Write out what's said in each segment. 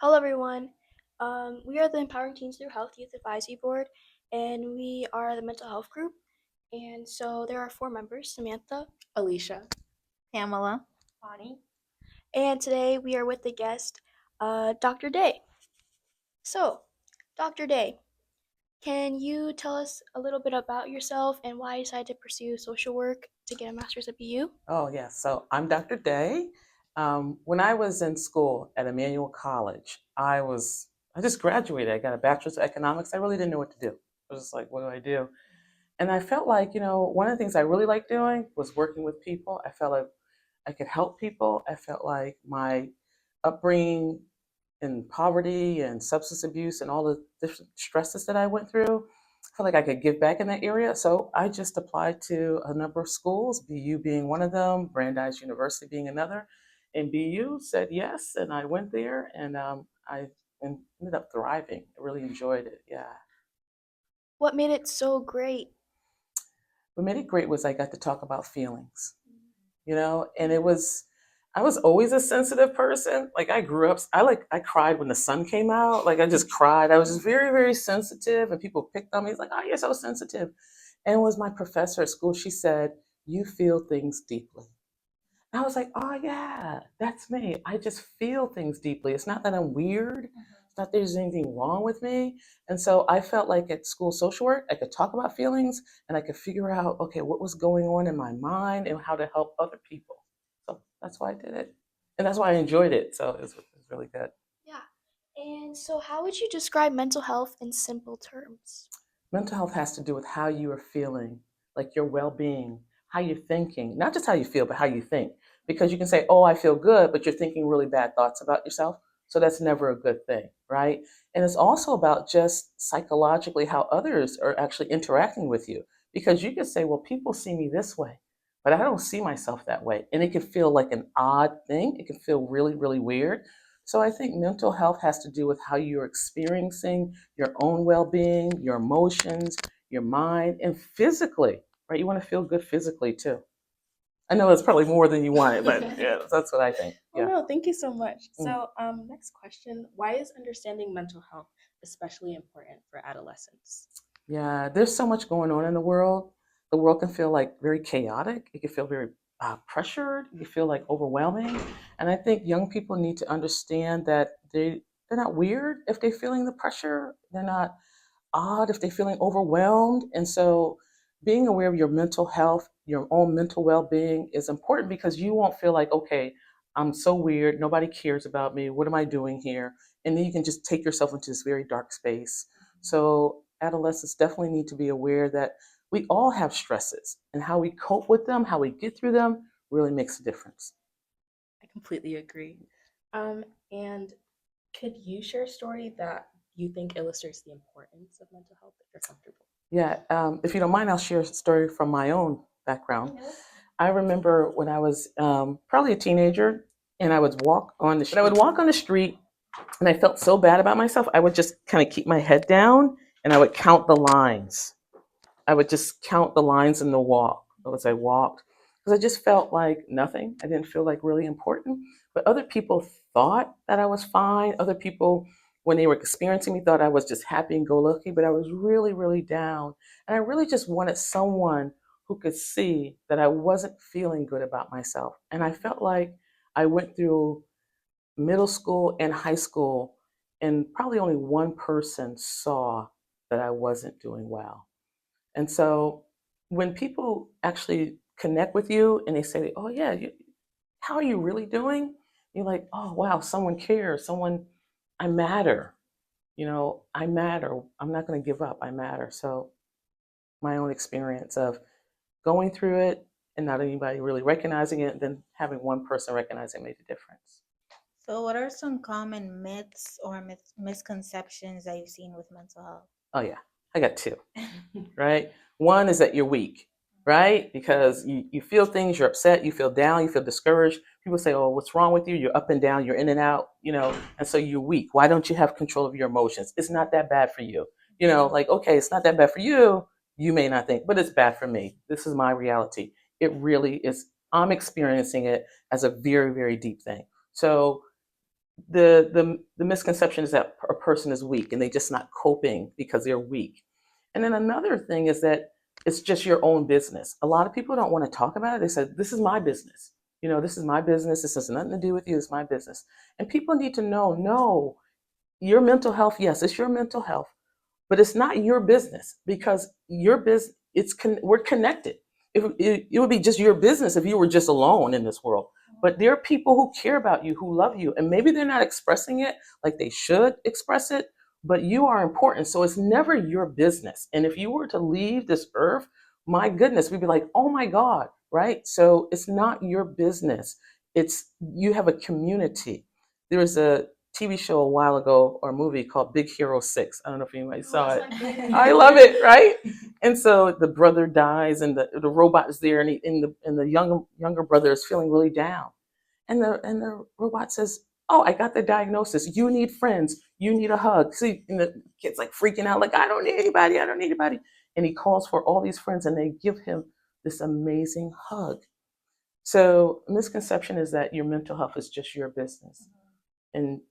Hello, everyone. We are the Empowering Teens Through Health Youth Advisory Board, and we are the mental health group. And so there are four members: Samantha, Alicia. Pamela. Bonnie, and today we are with the guest, Dr. Day. So, Dr. Day, can you tell us a little bit about yourself and why you decided to pursue social work to get a master's at BU? Oh, yes. So I'm Dr. Day. When I was in school at Emmanuel College, I just graduated. I got a bachelor's of economics. I really didn't know what to do. I was just like, what do I do? And I felt like, one of the things I really liked doing was working with people. I felt like I could help people. I felt like my upbringing in poverty and substance abuse and all the different stresses that I went through, I felt like I could give back in that area. So I just applied to a number of schools, BU being one of them, Brandeis University being another. And BU said yes, and I went there, and I ended up thriving. I really enjoyed it. Yeah. What made it so great? What made it great was I got to talk about feelings, and I was always a sensitive person. Like I grew up, I cried when the sun came out. Like I just cried. I was just very, very sensitive, and people picked on me. It's like, oh, you're so sensitive. And it was my professor at school. She said, you feel things deeply. And I was like, oh yeah, that's me. I just feel things deeply. It's not that I'm weird. It's not that there's anything wrong with me. And so I felt like at school social work, I could talk about feelings and I could figure out, okay, what was going on in my mind and how to help other people. So that's why I did it. And that's why I enjoyed it. So it was really good. Yeah. And so, how would you describe mental health in simple terms? Mental health has to do with how you are feeling, like your well being, how you're thinking, not just how you feel, but how you think. Because you can say, oh, I feel good, but you're thinking really bad thoughts about yourself. So that's never a good thing, right? And it's also about just psychologically how others are actually interacting with you. Because you can say, well, people see me this way, but I don't see myself that way. And it can feel like an odd thing. It can feel really, really weird. So I think mental health has to do with how you're experiencing your own well-being, your emotions, your mind, and physically, right? You want to feel good physically too. I know it's probably more than you wanted, but yeah, that's what I think. Oh Yeah. no, thank you so much. Mm. So, next question: why is understanding mental health especially important for adolescents? Yeah, there's so much going on in the world. The world can feel like very chaotic. It can feel very pressured. It can feel like overwhelming. And I think young people need to understand that they're not weird if they're feeling the pressure. They're not odd if they're feeling overwhelmed. And so being aware of your mental health, your own mental well-being is important because you won't feel like, okay, I'm so weird. Nobody cares about me. What am I doing here? And then you can just take yourself into this very dark space. So adolescents definitely need to be aware that we all have stresses and how we cope with them, how we get through them really makes a difference. I completely agree. And could you share a story that you think illustrates the importance of mental health if you're comfortable? Yeah, if you don't mind, I'll share a story from my own background. I remember when I was probably a teenager, and I would walk on the street. I would walk on the street, and I felt so bad about myself. I would just kind of keep my head down, and I would count the lines. I would just count the lines in the walk as I walked, because I just felt like nothing. I didn't feel like really important. But other people thought that I was fine. Other people, when they were experiencing me, thought I was just happy and go lucky. But I was really, really down, and I really just wanted someone who could see that I wasn't feeling good about myself. And I felt like I went through middle school and high school, and probably only one person saw that I wasn't doing well. And so when people actually connect with you and they say, oh, yeah, how are you really doing? You're like, oh, wow, someone cares. I matter. I matter. I'm not going to give up. I matter. So my own experience of going through it and not anybody really recognizing it, and then having one person recognizing it made a difference. So, what are some common myths or misconceptions that you've seen with mental health? Oh, yeah, I got two. Right? One is that you're weak, right? Because you feel things, you're upset, you feel down, you feel discouraged. People say, oh, what's wrong with you? You're up and down, you're in and out, and so you're weak. Why don't you have control of your emotions? It's not that bad for you. Like, okay, it's not that bad for you. You may not think, but it's bad for me. This is my reality. It really is. I'm experiencing it as a very, very deep thing. So the misconception is that a person is weak and they're just not coping because they're weak. And then another thing is that it's just your own business. A lot of people don't want to talk about it. They say, this is my business. This is my business. This has nothing to do with you. It's my business. And people need to know, no, your mental health, yes, it's your mental health, but it's not your business, because your business, we're connected. It would be just your business if you were just alone in this world. But there are people who care about you, who love you, and maybe they're not expressing it like they should express it, but you are important. So it's never your business. And if you were to leave this earth, my goodness, we'd be like, oh my God, right? So it's not your business. It's you have a community. There was a TV show a while ago, or a movie called Big Hero 6. I don't know if anybody saw it. I love it, right? And so the brother dies, and the robot is there, and the younger brother is feeling really down, and the robot says, "Oh, I got the diagnosis. You need friends. You need a hug." See, and the kid's like freaking out, like, "I don't need anybody. I don't need anybody." And he calls for all these friends, and they give him this amazing hug. So misconception is that your mental health is just your business, and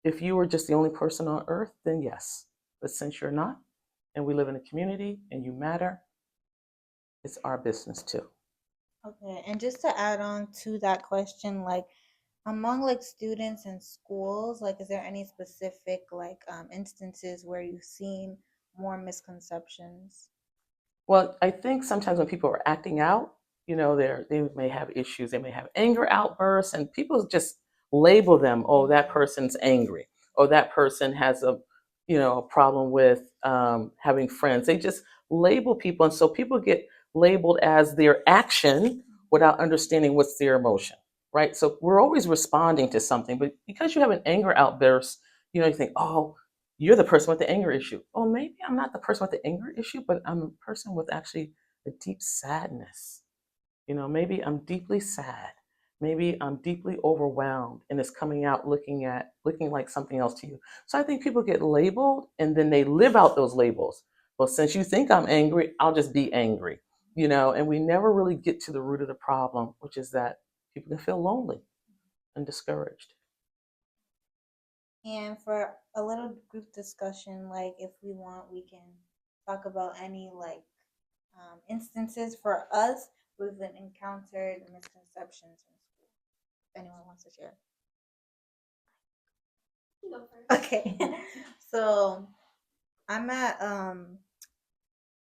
if you were just the only person on earth, then yes. But since you're not, and we live in a community and you matter, it's our business too. Okay, and just to add on to that question, like among like students in schools, like is there any specific like instances where you've seen more misconceptions? Well, I think sometimes when people are acting out, they may have issues, they may have anger outbursts, and people just label them, oh, that person's angry, or that person has a problem with having friends. They just label people, and so people get labeled as their action without understanding what's their emotion, right? So we're always responding to something, but because you have an anger outburst, you think, oh, you're the person with the anger issue. Oh, maybe I'm not the person with the anger issue, but I'm a person with actually a deep sadness. Maybe I'm deeply sad. Maybe I'm deeply overwhelmed, and it's coming out looking like something else to you. So I think people get labeled and then they live out those labels. Well, since you think I'm angry, I'll just be angry. And we never really get to the root of the problem, which is that people can feel lonely and discouraged. And for a little group discussion, like if we want, we can talk about any like instances for us we've been encountered misconceptions in school. If anyone wants to share. You go first. Okay. So I'm at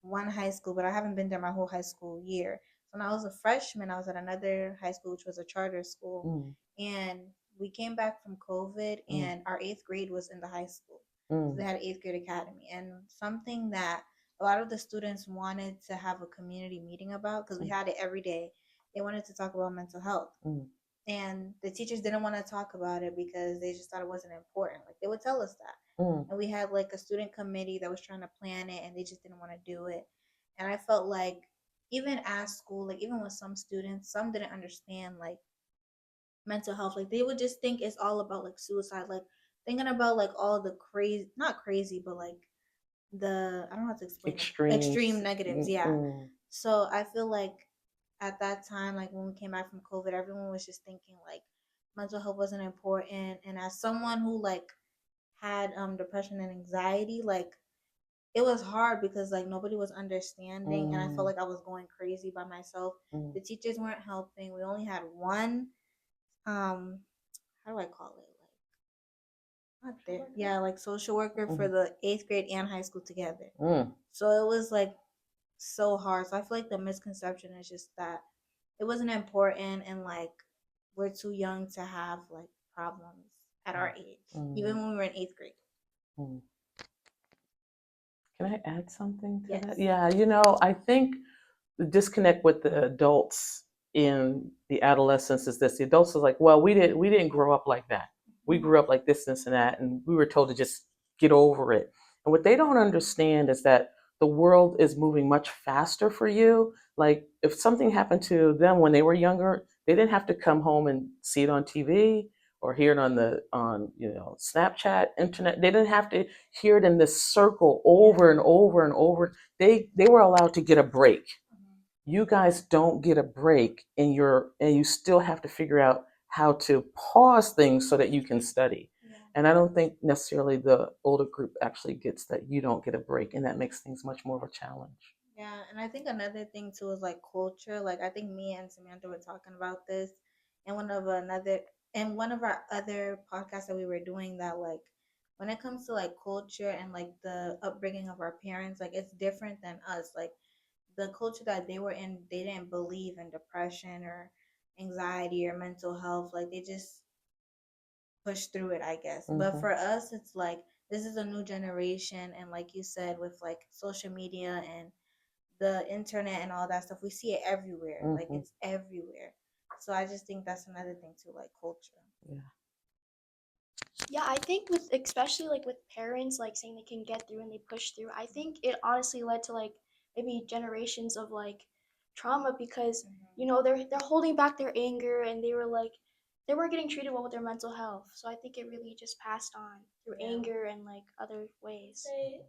one high school, but I haven't been there my whole high school year. When I was a freshman, I was at another high school, which was a charter school, and we came back from COVID, and our eighth grade was in the high school. So they had an eighth grade academy, and something that a lot of the students wanted to have a community meeting about, because we had it every day. They wanted to talk about mental health. And the teachers didn't want to talk about it because they just thought it wasn't important. Like they would tell us that. And we had like a student committee that was trying to plan it, and they just didn't want to do it. And I felt like even at school, like even with some students, some didn't understand like mental health. Like they would just think it's all about like suicide, like thinking about like all the crazy, not crazy, but like the I don't know how to explain it. Extreme negatives. Yeah. So I feel like at that time, like when we came back from COVID, everyone was just thinking like mental health wasn't important. And as someone who like had depression and anxiety, like it was hard because like nobody was understanding, and I felt like I was going crazy by myself. The teachers weren't helping. We only had one how do I call it? Like not there. Yeah, like social worker for the eighth grade and high school together. So it was like so hard. So I feel like the misconception is just that it wasn't important, and like we're too young to have like problems at our age, even when we were in eighth grade. Can I add something to Yes. that? Yeah, I think the disconnect with the adults in the adolescence is this: the adults are like, well, we didn't grow up like that. We grew up like this and that, and we were told to just get over it. And what they don't understand is that the world is moving much faster for you. Like if something happened to them when they were younger, they didn't have to come home and see it on TV or hear it on Snapchat, internet. They didn't have to hear it in this circle over and over and over. They were allowed to get a break. You guys don't get a break, and you still have to figure out how to pause things so that you can study. And I don't think necessarily the older group actually gets that you don't get a break, and that makes things much more of a challenge. Yeah, and I think another thing too is like culture. Like I think me and Samantha were talking about this in one of our other podcasts that we were doing, that like when it comes to like culture and like the upbringing of our parents, like it's different than us. Like the culture that they were in, they didn't believe in depression or anxiety or mental health. Like they just push through it, I guess. But Mm-hmm. for us, it's like this is a new generation, and like you said, with like social media and the internet and all that stuff, we see it everywhere. Like Mm-hmm. it's everywhere. So I just think that's another thing too, like culture. Yeah. Yeah, I think with especially like with parents like saying they can get through and they push through, I think it honestly led to like maybe generations of like trauma because you know they're holding back their anger and they were like they weren't getting treated well with their mental health. So I think it really just passed on through Yeah. anger and like other ways. Say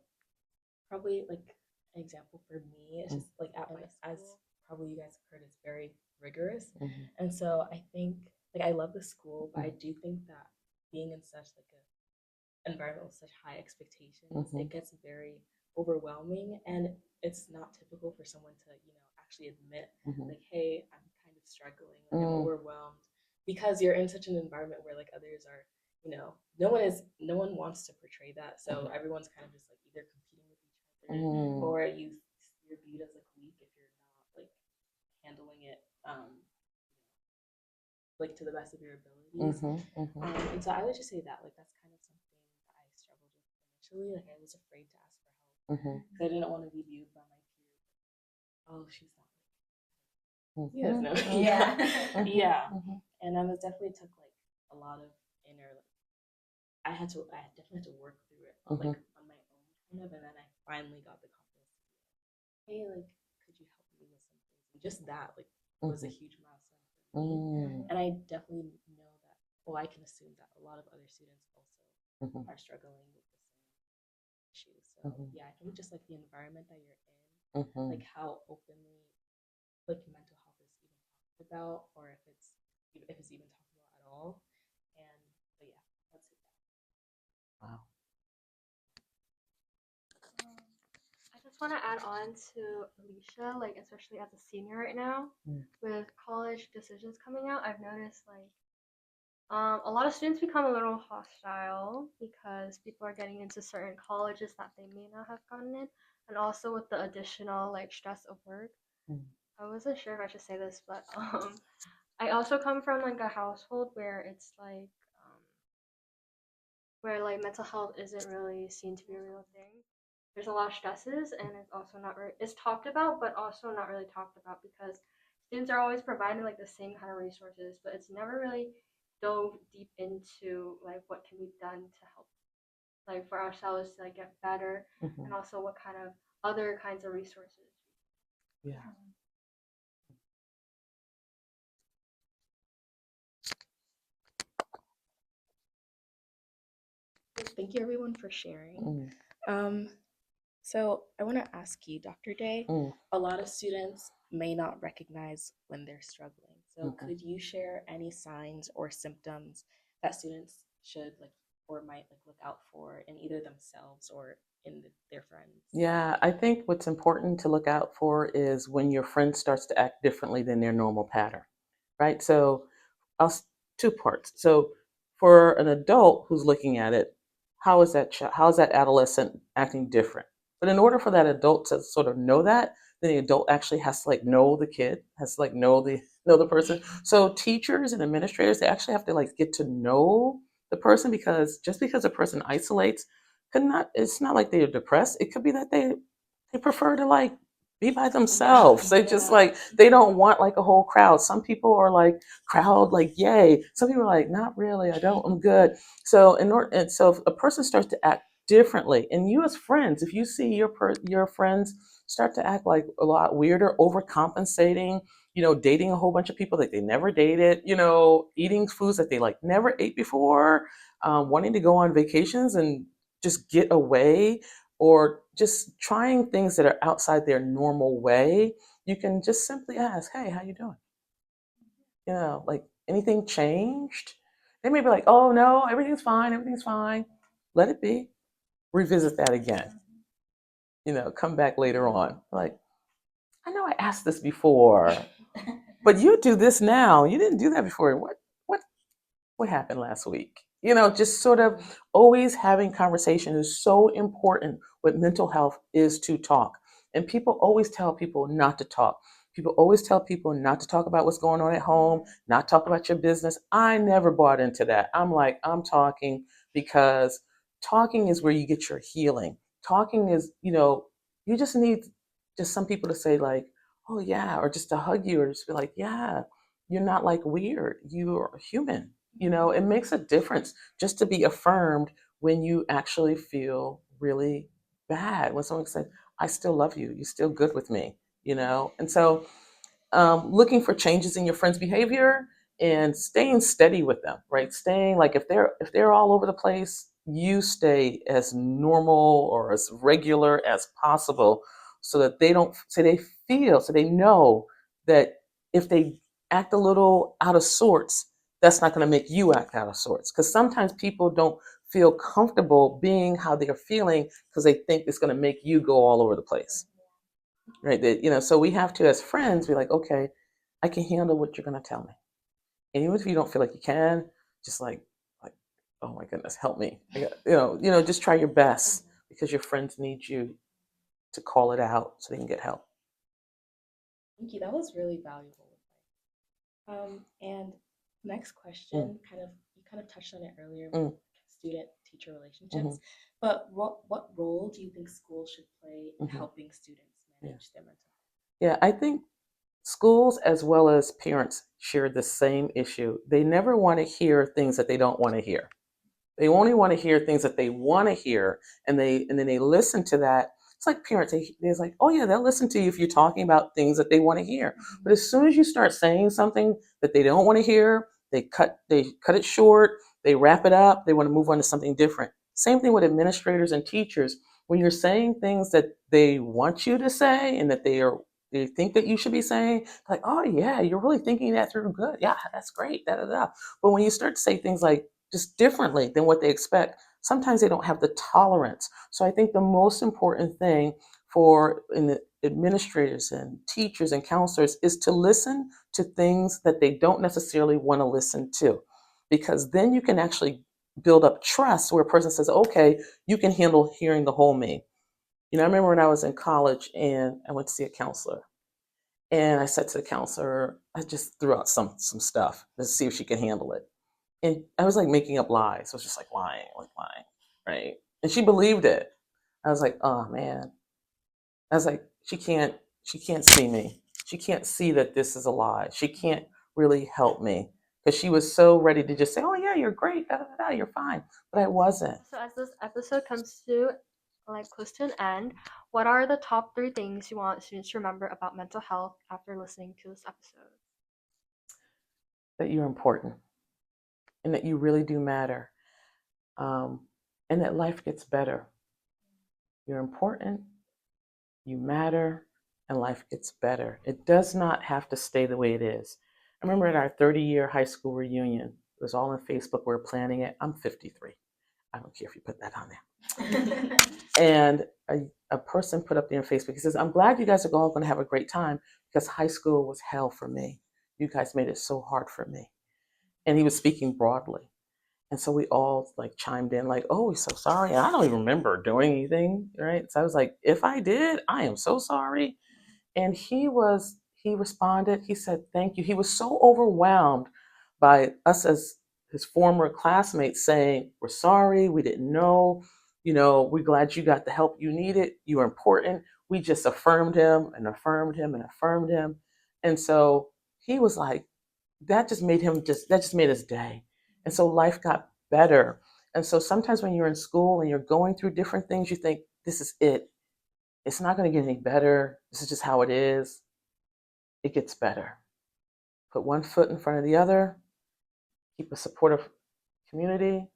probably like an example for me. It's just like at my as school. probably you guys have heard, it's very rigorous, Mm-hmm. and so I think like I love the school, but I do think that being in such like a environment with such high expectations, Mm-hmm. it gets very overwhelming, and it's not typical for someone to actually admit Mm-hmm. like, hey, I'm kind of struggling, like I'm overwhelmed, because you're in such an environment where like others are, no one wants to portray that, so everyone's kind of just like either competing with each other, or you're viewed as like weak if you're not like handling it like to the best of your abilities. And so I would just say that like that's kind of something that I struggled with initially. Like I was afraid to ask for help because I didn't want to be viewed by my peers. Oh, she's not like you guys know. Yeah, yeah. And I was definitely took like a lot of inner like I definitely had to work through it like on my own kind of, and then I finally got the confidence. Hey, like, could you help me with some things? And just that like was a huge milestone for me. And I definitely know that, well, I can assume that a lot of other students also are struggling with the same issues. So yeah, I think just like the environment that you're in, like how openly like mental health is even talked about, or if it's even talked about at all. And but yeah, that's it. Wow. I just want to add on to Alicia, like especially as a senior right now, with college decisions coming out, I've noticed like a lot of students become a little hostile because people are getting into certain colleges that they may not have gotten in, and also with the additional like stress of work. I wasn't sure if I should say this, but I also come from like a household where it's like where like mental health isn't really seen to be a real thing. There's a lot of stresses, and it's also not it's talked about, but also not really talked about because students are always provided like the same kind of resources, but it's never really dove deep into like what can be done to help like for ourselves to like get better, and also what kind of other kinds of resources. Yeah. Thank you everyone for sharing. So I want to ask you, Dr. Day, a lot of students may not recognize when they're struggling. So could you share any signs or symptoms that students should like or might like look out for in either themselves or in their friends? Yeah, I think what's important to look out for is when your friend starts to act differently than their normal pattern, right? So, two parts. So, for an adult who's looking at it, how is that adolescent acting different? But in order for that adult to sort of know that, then the adult actually has to like know the kid, has to like know the person. So teachers and administrators, they actually have to like get to know the person, because just because a person isolates could not, it's not like they're depressed. It could be that they prefer to like be by themselves. They just like, they don't want like a whole crowd. Some people are like crowd, like yay. Some people are like, not really, I'm good. So and so if a person starts to act differently, and you as friends, if you see your friends start to act like a lot weirder, overcompensating, dating a whole bunch of people that they never dated, eating foods that they like never ate before, wanting to go on vacations and just get away, or just trying things that are outside their normal way, you can just simply ask, hey, how you doing? Like Anything changed? They may be like, oh no, everything's fine, everything's fine. Let it be. Revisit that again. Come back later on. Like, I know I asked this before, but you do this now. You didn't do that before. What happened last week? Just sort of always having conversation is so important. With mental health is to talk. And people always tell people not to talk. People always tell people not to talk about what's going on at home, not talk about your business. I never bought into that. I'm like, I'm talking because talking is where you get your healing. Talking is, you just need just some people to say like, oh yeah, or just to hug you or just be like, yeah, you're not like weird. You're human. It makes a difference just to be affirmed when you actually feel really bad. When someone says, I still love you, you're still good with me. And so looking for changes in your friend's behavior and staying steady with them, right? Staying like if they're all over the place, you stay as normal or as regular as possible so that they don't so they know that if they act a little out of sorts, that's not going to make you act out of sorts. Because sometimes people don't feel comfortable being how they're feeling because they think it's going to make you go all over the place, right? So we have to, as friends, be like, okay, I can handle what you're going to tell me. And even if you don't feel like you can, just like, oh my goodness, help me. Just try your best because your friends need you to call it out so they can get help. Thank you. That was really valuable. And next question, you kind of touched on it earlier with student-teacher relationships. But what role do you think schools should play in helping students manage their mental health? Yeah, I think schools as well as parents share the same issue. They never want to hear things that they don't want to hear. They only want to hear things that they want to hear, and then they listen to that. It's like parents. They're like, oh yeah, they'll listen to you if you're talking about things that they want to hear. But as soon as you start saying something that they don't want to hear, they cut it short. They wrap it up. They want to move on to something different. Same thing with administrators and teachers. When you're saying things that they want you to say and that they think that you should be saying, like, oh yeah, you're really thinking that through. Good, yeah, that's great. Da da da. But when you start to say things like just differently than what they expect, sometimes they don't have the tolerance. So I think the most important thing for the administrators and teachers and counselors is to listen to things that they don't necessarily want to listen to, because then you can actually build up trust where a person says, okay, you can handle hearing the whole me. I remember when I was in college and I went to see a counselor, and I said to the counselor, I just threw out some stuff to see if she could handle it. And I was like making up lies. I was just like lying, right? And she believed it. I was like, oh man. I was like, she can't see me. She can't see that this is a lie. She can't really help me because she was so ready to just say, oh yeah, you're great, da, da, da, you're fine. But I wasn't. So as this episode comes to close to an end, what are the top 3 things you want students to remember about mental health after listening to this episode? That you're important and that you really do matter, um, and that life gets better. You're important, you matter, and life gets better. It does not have to stay the way it is. I remember at our 30-year high school reunion, it was all on Facebook. We were planning it. I'm 53. I don't care if you put that on there. And a person put up there on Facebook, he says, I'm glad you guys are all going to have a great time because high school was hell for me. You guys made it so hard for me. And he was speaking broadly. And so we all chimed in like, oh, we're so sorry. And I don't even remember doing anything, right? So I was like, if I did, I am so sorry. And he responded, he said, thank you. He was so overwhelmed by us as his former classmates saying, we're sorry, we didn't know, we're glad you got the help you needed. You are important. We just affirmed him and affirmed him and affirmed him. And so he was like, that just made his day. And so life got better. And so sometimes when you're in school and you're going through different things, you think, this is it. It's not going to get any better. This is just how it is. It gets better. Put one foot in front of the other, keep a supportive community,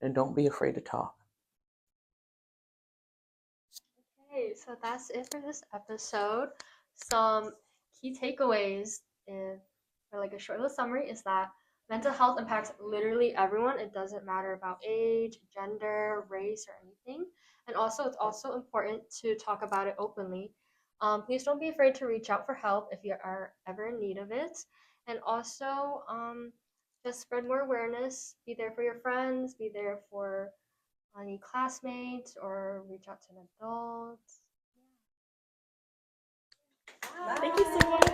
and don't be afraid to talk. Okay, so that's it for this episode. Some key takeaways or a short little summary is that Mental health impacts literally everyone. It doesn't matter about age, gender, race, or anything. And also, it's also important to talk about it openly. Please don't be afraid to reach out for help if you are ever in need of it. And also, just spread more awareness. Be there for your friends. Be there for any classmates, or reach out to an adult. Thank you so much.